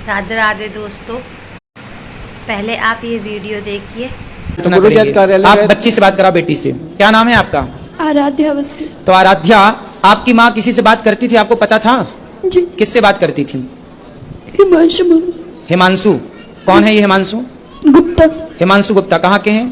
राधे राधे दोस्तों, पहले आप ये वीडियो देखिए। आप बच्ची से बात कराओ, बेटी से। क्या नाम है आपका? आराध्या अवस्थी। तो आराध्या, आपकी माँ किसी से बात करती थी, आपको पता था? जी। किससे बात करती थी? हिमांशु। हिमांशु? कौन है ये हिमांशु? गुप्ता। हिमांशु गुप्ता कहाँ के हैं?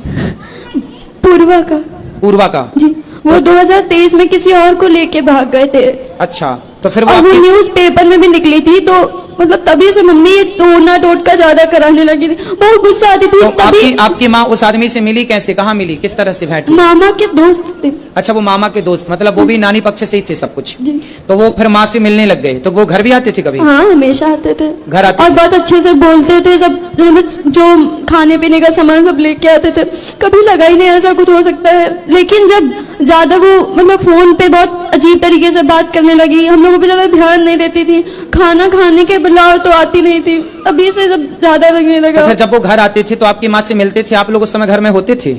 पूर्वा का। पूर्वा का? जी। वो 2023 में किसी और को लेके भाग गए थे। अच्छा, तो फिर वो न्यूज पेपर में भी निकली थी, तो मतलब तभी से मम्मी टोना टोटका ज्यादा कराने लगी थी। बहुत गुस्सा आती थी। तो तभी आपकी माँ उस आदमी से मिली कैसे? कहाँ मिली? किस तरह से भेंट? मामा के दोस्त थे। अच्छा, वो मामा के दोस्त, मतलब वो भी नानी पक्ष से ही थे सब कुछ। जी। तो वो फिर माँ से मिलने लग गए। तो वो घर भी आते थे कभी? हाँ, हमेशा आते थे। घर आते और थे? बहुत अच्छे से बोलते थे सब, मतलब जो खाने पीने का सामान सब लेके आते थे। कभी लगा ही नहीं ऐसा कुछ हो सकता है। लेकिन जब ज्यादा वो मतलब फोन पे बहुत अजीब तरीके से बात करने लगी, हम लोगों पे ज्यादा ध्यान नहीं देती थी, खाना खाने के बुलाओ तो आती नहीं थी, अभी से सब ज्यादा लगने लगा। तो फिर जब वो घर आते थे तो आपकी माँ से मिलते थे, आप लोग उस समय घर में होते थे?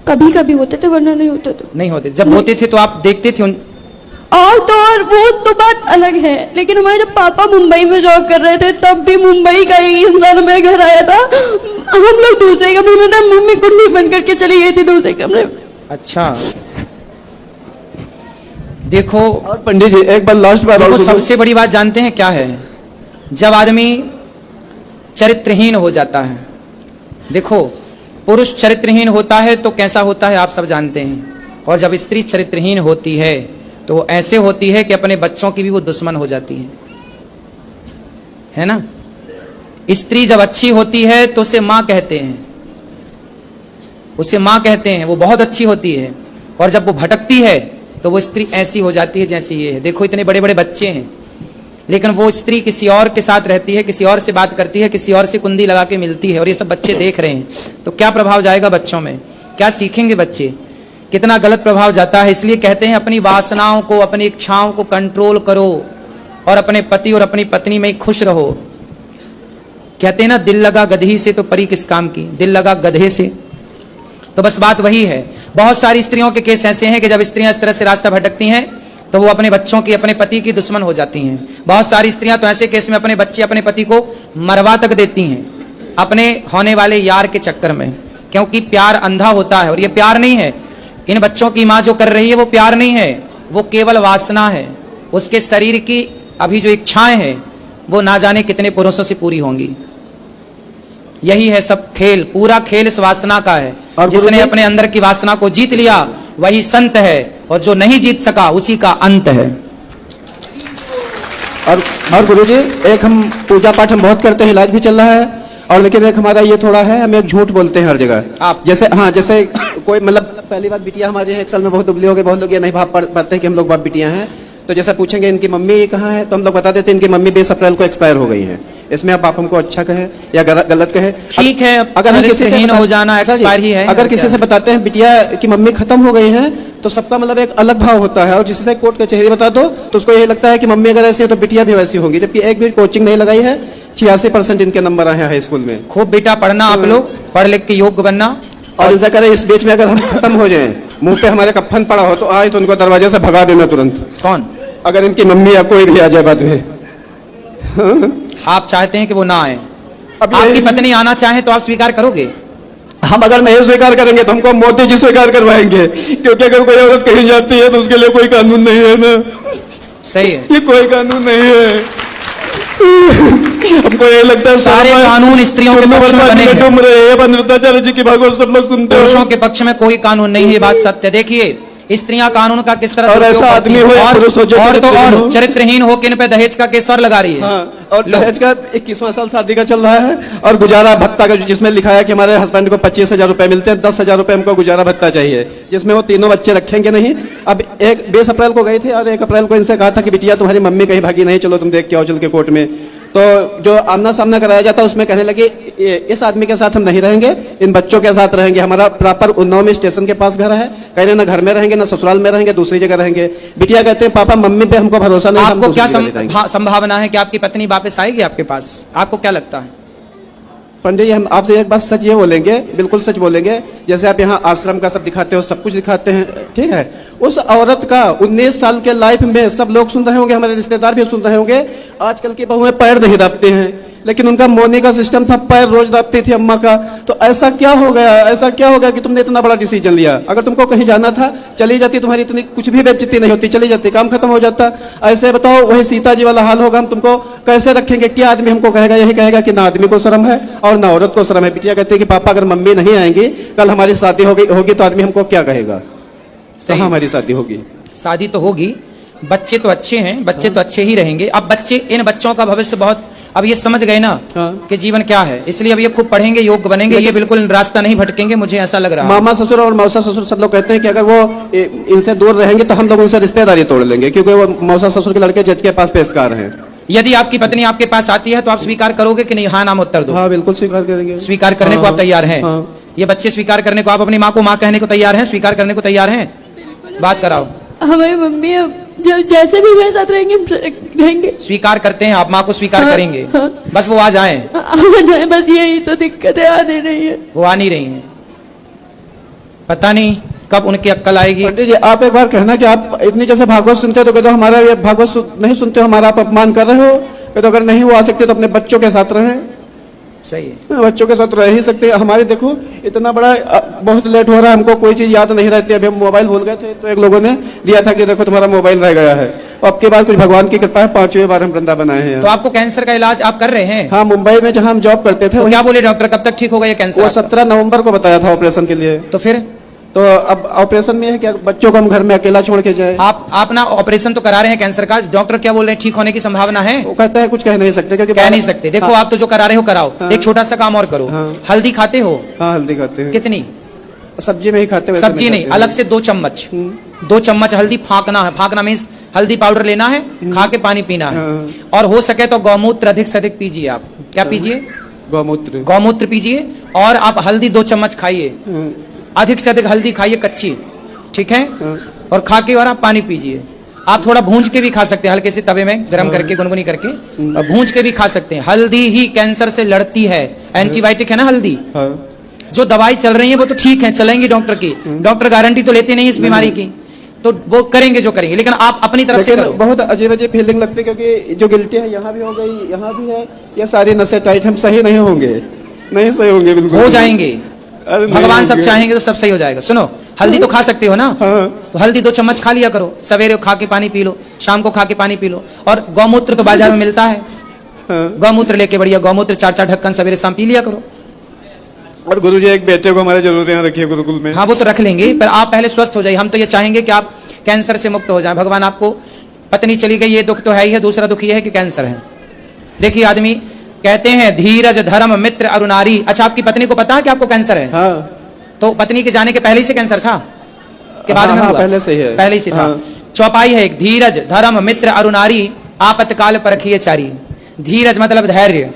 कभी कभी होते थे, वरना नहीं होते थे। नहीं होते। जब होते थे तो आप देखते थे और तो और वो तो बात अलग है। लेकिन हमारे जब पापा मुंबई में जॉब कर रहे थे, तब भी मुंबई का ही इंसान हमारे घर आया था। हम लोग दूसरे कमरे में थे, मम्मी कुंडी बंद करके चली गई थी दूसरे कमरे में। अच्छा, देखो। और पंडित जी एक बार लास्ट बार देखो, सबसे बड़ी बात जानते हैं क्या है? जब आदमी चरित्रहीन हो जाता है, देखो पुरुष चरित्रहीन होता है तो कैसा होता है आप सब जानते हैं। और जब स्त्री चरित्रहीन होती है तो वो ऐसे होती है कि अपने बच्चों की भी वो दुश्मन हो जाती है ना? स्त्री जब अच्छी होती है तो उसे माँ कहते हैं, उसे माँ कहते हैं, वो बहुत अच्छी होती है। और जब वो भटकती है तो वो स्त्री ऐसी हो जाती है जैसी ये है। देखो, इतने बड़े बड़े बच्चे हैं, लेकिन वो स्त्री किसी और के साथ रहती है, किसी और से बात करती है, किसी और से कुंडी लगा के मिलती है, और ये सब बच्चे देख रहे हैं। तो क्या प्रभाव जाएगा बच्चों में? क्या सीखेंगे बच्चे? कितना गलत प्रभाव जाता है। इसलिए कहते हैं अपनी वासनाओं को, अपनी इच्छाओं को कंट्रोल करो और अपने पति और अपनी पत्नी में खुश रहो। कहते हैं ना, दिल लगा गधी से तो परी किस काम की, दिल लगा गधे से। तो बस बात वही है। बहुत सारी स्त्रियों के केस ऐसे हैं कि जब स्त्रियां इस तरह से रास्ता भटकती हैं तो वो अपने बच्चों की, अपने पति की दुश्मन हो जाती हैं। बहुत सारी स्त्रियां तो ऐसे केस में अपने बच्चे, अपने पति को मरवा तक देती हैं अपने होने वाले यार के चक्कर में, क्योंकि प्यार अंधा होता है। और ये प्यार नहीं है, इन बच्चों की माँ जो कर रही है वो प्यार नहीं है, वो केवल वासना है। उसके शरीर की अभी जो इच्छाएं हैं वो ना जाने कितने पुरुषों से पूरी होंगी। यही है सब खेल, पूरा खेल इस वासना का है। जिसने अपने अंदर की वासना को जीत लिया वही संत है, और जो नहीं जीत सका उसी का अंत है। और गुरुजी, एक हम पूजा पाठ हम बहुत करते हैं, इलाज भी चल रहा है, और लेकिन एक हमारा ये थोड़ा है, हम एक झूठ बोलते हैं हर जगह। आप जैसे, हाँ, जैसे कोई मतलब पहली बात, बिटिया हमारी है, एक साल में बहुत दुबली हो गई, बहुत लोग ये नहीं भाव पाते हैं कि हम लोग बाप बिटियां हैं। तो जैसे पूछेंगे इनकी मम्मी कहाँ है, तो हम लोग बता देते हैं इनकी मम्मी 20 अप्रैल को एक्सपायर हो गई है। इसमें आप हमको अच्छा कहे या गलत कहे, ठीक है। अगर हम किसी से हो जाना एक्सपायर ही है, अगर किसी से बताते हैं बिटिया की मम्मी खत्म हो गई है, तो सबका मतलब एक अलग भाव होता है। और जिससे कोर्ट कचहरी बता दो तो उसको ये लगता है कि मम्मी अगर ऐसी है तो बिटिया भी वैसी होगी। जबकि एक भी कोचिंग नहीं लगाई है, 86% इनके नंबर आए हैं हाई स्कूल में। खूब बेटा पढ़ना, आप लोग पढ़ लिख के योग्य बनना। और ऐसा करें, इस बीच में अगर हम खत्म हो जाए, मुंह पे हमारे कफन पड़ा हो, तो आए तो उनको दरवाजे से भगा देना तुरंत। कौन? अगर इनकी मम्मी या कोई भी आ जाए बाद में। आप चाहते हैं कि वो ना आए? आपकी पत्नी आना चाहे तो आप स्वीकार करोगे? हम अगर नहीं स्वीकार करेंगे तो हमको मोदी जी स्वीकार करवाएंगे, क्योंकि अगर कोई औरत कहीं जाती है तो उसके लिए कोई कानून नहीं है ना। सही है, ये कोई कानून नहीं है। हमको ये लगता है सारे कानून स्त्रियों के पक्ष में बने हैं। डूब रहे हैं, अमृताचार्य जी की भागवत सब लोग सुनते हैं। पुरुषों के पक्ष में कोई कानून नहीं है, बात सत्य। देखिए स्त्रियां कानून का किस तरह, और ऐसा आदमी हो या पुरुष हो जो और चरित्रहीन हो, किन पे दहेज का केस और लगा रही है। हाँ, और दहेज का 21वां साल शादी का चल रहा है, और गुजारा भत्ता का जिसमें लिखा है कि हमारे हस्बैंड को 25,000 रुपए मिलते हैं, 10,000 रुपए हमको गुजारा भत्ता चाहिए, जिसमें वो तीनों बच्चे रखेंगे नहीं। अब 20 अप्रैल को गए थे और 1 अप्रैल को इनसे कहा था कि बिटिया तुम्हारी मम्मी कहीं भागी नहीं, चलो तुम देख के आओ चल के कोर्ट में। तो जो आमना सामना कराया जाता उसमें कहने लगे इस आदमी के साथ हम नहीं रहेंगे, इन बच्चों के साथ रहेंगे। हमारा प्रॉपर उन्नाव में स्टेशन के पास घर है, कहने ना घर में रहेंगे ना ससुराल में रहेंगे, दूसरी जगह रहेंगे। बिटिया कहते हैं पापा मम्मी पे हमको भरोसा नहीं। आपको क्या संभावना है कि आपकी पत्नी वापस आएगी आपके पास? आपको क्या लगता है? पंडित जी, हम आपसे एक बात सच ये बोलेंगे, बिल्कुल सच बोलेंगे। जैसे आप यहाँ आश्रम का सब दिखाते हो, सब कुछ दिखाते हैं, ठीक है। उस औरत का 19 साल के लाइफ में सब लोग सुन रहे होंगे, हमारे रिश्तेदार भी सुन रहे होंगे, आजकल की बहुएं पैर नहीं दाबते हैं। लेकिन उनका मोने का सिस्टम था, पैर रोज दाबती थी अम्मा का। तो ऐसा क्या हो गया, ऐसा क्या हो गया कि तुमने इतना बड़ा डिसीजन लिया? अगर तुमको कहीं जाना था चली जाती, तुम्हारी इतनी कुछ भी बेइज्जती नहीं होती, चली जाती, काम खत्म हो जाता। ऐसे बताओ वही सीता जी वाला हाल होगा, हम तुमको कैसे रखेंगे? क्या आदमी हमको कहेगा? यही कहेगा कि ना आदमी को शर्म है और ना औरत को शर्म है। बिटिया कहती है कि पापा अगर मम्मी नहीं आएंगी, कल हमारी शादी होगी तो आदमी हमको क्या कहेगा? कहाँ हमारी शादी होगी? शादी तो होगी, बच्चे तो अच्छे हैं, बच्चे तो अच्छे ही रहेंगे। अब बच्चे, इन बच्चों का भविष्य बहुत, अब ये समझ गए ना कि जीवन क्या है, इसलिए अब ये खूब पढ़ेंगे, योग्य बनेंगे, ये बिल्कुल रास्ता नहीं भटकेंगे, मुझे ऐसा लग रहा है। मामा ससुर और मौसा ससुर सब लोग कहते हैं कि अगर वो इनसे दूर रहेंगे तो हम लोग उनसे रिश्तेदारी तोड़ लेंगे, क्योंकि वो मौसा ससुर के लड़के जज के पास पेशकार हैं। यदि आपकी पत्नी आपके पास आती है तो आप स्वीकार करोगे कि नहीं? हाँ नाम उत्तर दो। हाँ बिल्कुल स्वीकार करेंगे। स्वीकार करने को आप तैयार हैं? ये बच्चे स्वीकार करने को, आप अपनी माँ को माँ कहने को तैयार हैं, स्वीकार करने को तैयार हैं? बात कराओ। हमारी मम्मी अब जब जैसे भी मेरे साथ रहेंगे स्वीकार करते हैं आप? माँ को स्वीकार हाँ, करेंगे? हाँ। बस वो आ जाएं। बस यही तो दिक्कत है, आने नहीं है। वो आ नहीं रही हैं, पता नहीं कब उनकी अक्ल आएगी। पंडित जी आप एक बार कहना कि आप इतनी जैसे भागवत सुनते हो तो कह दो हमारा ये भागवत नहीं सुनते हो, हमारा आप अपमान कर रहे हो। कह दो अगर नहीं वो आ सकते तो अपने बच्चों के साथ रहें। सही है, बच्चों के साथ रह ही सकते। हमारे देखो इतना बड़ा बहुत लेट हो रहा है, हमको कोई चीज याद नहीं रहती। अभी हम मोबाइल भूल गए थे तो एक लोगों ने दिया था कि देखो तुम्हारा मोबाइल रह गया है। अब की बार कुछ भगवान की कृपा है, 5वें बार हम वृंदावन आए हैं। तो आपको कैंसर का इलाज आप कर रहे हैं? हाँ मुंबई में जहाँ हम जॉब करते थे। तो क्या बोले डॉक्टर, कब तक ठीक होगा ये कैंसर? वो 17 नवंबर को बताया था ऑपरेशन के लिए। तो फिर तो अब ऑपरेशन में है क्या बच्चों को हम घर में अकेला छोड़ के जाए? आप ना ऑपरेशन तो करा रहे हैं कैंसर का, डॉक्टर क्या बोल रहे हैं, ठीक होने की संभावना है? वो कहता है कुछ कह नहीं सकते, क्योंकि कह नहीं सकते। देखो आप तो जो करा रहे हो कराओ। एक छोटा सा काम और करो, हल्दी खाते हो? हाँ हल्दी खाते हैं। कितनी? सब्जी में ही खाते हैं। सब्जी नहीं, अलग से 2 चम्मच, 2 चम्मच हल्दी फाँकना है। फाँकना मीन्स हल्दी पाउडर लेना है, खा के पानी पीना है। और हो सके तो गौमूत्र अधिक से अधिक पीजिए। आप क्या पीजिए? गौमूत्र। गौमूत्र पीजिए। और आप हल्दी 2 चम्मच खाइए, अधिक से अधिक हल्दी खाइए कच्ची, ठीक है? और खा के और आप पानी पीजिए। आप थोड़ा भूंज के भी खा सकते हैं, हल्के से तवे में गर्म करके, गुनगुनी करके भूंज के भी खा सकते हैं। हल्दी ही कैंसर से लड़ती है, एंटीबायोटिक है ना हल्दी। जो दवाई चल रही है वो तो ठीक है, चलेंगी डॉक्टर की, डॉक्टर गारंटी तो लेते नहीं इस बीमारी की, तो वो करेंगे जो करेंगे, लेकिन आप अपनी तरफ से करो। बहुत अजीब अजीब फीलिंग लगती है, क्योंकि जो गिल्टी है यहाँ भी हो गई, यहाँ भी है, ये सारी नसें टाइट, हम सही नहीं होंगे, नहीं सही होंगे, बिल्कुल हो जाएंगे। भगवान सब चाहेंगे तो सब सही हो जाएगा। सुनो, हल्दी तो खा सकते हो ना? तो हल्दी 2 चम्मच खा लिया करो, सवेरे खा के पानी पी लो, शाम को खा के पानी पी लो। और गौमूत्र तो बाजार में मिलता है, गौमूत्र लेके बढ़िया गौमूत्र 4-4 ढक्कन सवेरे शाम पी लिया करो। और गुरुजी एक बेटे को हमारे जरूर यहाँ रखिए गुरुकुल में। हाँ वो तो रख लेंगे, पर आप पहले स्वस्थ हो जाइए। हम तो ये चाहेंगे कि आप कैंसर से मुक्त हो जाए। भगवान आपको, पत्नी चली गई ये दुख तो है ही है, दूसरा दुख ये है कि कैंसर है। देखिए आदमी कहते हैं धीरज धर्म मित्र अरुनारी। अच्छा आपकी पत्नी को पता है कि आपको कैंसर है? हाँ। तो पत्नी के जाने के पहले ही से कैंसर था के बाद में हुआ? पहले से ही है। पहले ही से था। चौपाई है एक, धीरज धर्म मित्र अरुनारी आपतकाल परखिए चारी। धीरज मतलब धैर्य,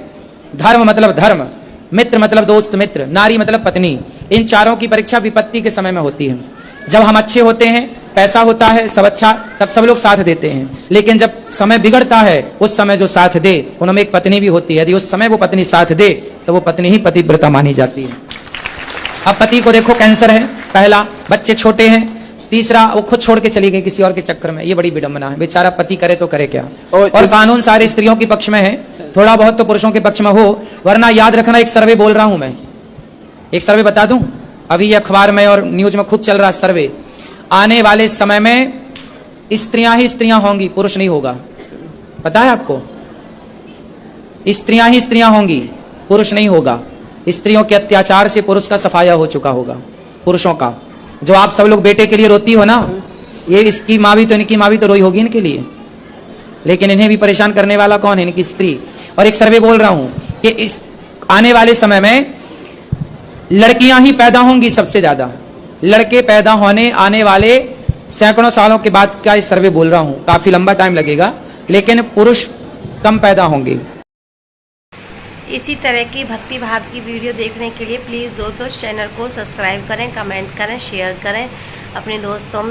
धर्म मतलब धर्म, मित्र मतलब दोस्त मित्र, नारी मतलब पत्नी। इन चारों की परीक्षा विपत्ति के समय में होती है। जब हम अच्छे होते हैं, पैसा होता है, सब अच्छा, तब सब लोग साथ देते हैं। लेकिन जब समय बिगड़ता है, उस समय जो साथ दे, उनमें एक पत्नी भी होती है। यदि उस समय वो पत्नी साथ दे तो वो पत्नी ही पतिव्रता मानी जाती है। अब पति को देखो कैंसर है, पहला, बच्चे छोटे हैं, तीसरा वो खुद छोड़ के चली गई किसी और के चक्कर में। ये बड़ी विडंबना है। बेचारा पति करे तो करे क्या। और कानून सारे स्त्रियों के पक्ष में है, थोड़ा बहुत तो पुरुषों के पक्ष में हो। वरना याद रखना, एक सर्वे बोल रहा हूं मैं, एक सर्वे बता दूं, अभी ये अखबार में और न्यूज में खूब चल रहा सर्वे। आने वाले समय में स्त्रियां ही स्त्रियां होंगी, पुरुष नहीं होगा। पता है आपको? स्त्रियां ही स्त्रियां होंगी, पुरुष नहीं होगा। स्त्रियों के अत्याचार से पुरुष का सफाया हो चुका होगा, पुरुषों का। जो आप सब लोग बेटे के लिए रोती हो ना, ये इसकी माँ भी तो, इनकी माँ भी तो रोई होगी इनके लिए, लेकिन इन्हें भी परेशान करने वाला कौन है? इनकी स्त्री। और एक सर्वे बोल रहा हूं कि इस आने वाले समय में लड़कियां ही पैदा होंगी सबसे ज्यादा। लड़के पैदा होने आने वाले सैकड़ों सालों के बाद का इस सर्वे बोल रहा हूं, काफी लंबा टाइम लगेगा, लेकिन पुरुष कम पैदा होंगे। इसी तरह की भक्ति भाव की वीडियो देखने के लिए प्लीज़ दोस्तों चैनल को सब्सक्राइब करें, कमेंट करें, शेयर करें अपने दोस्तों में।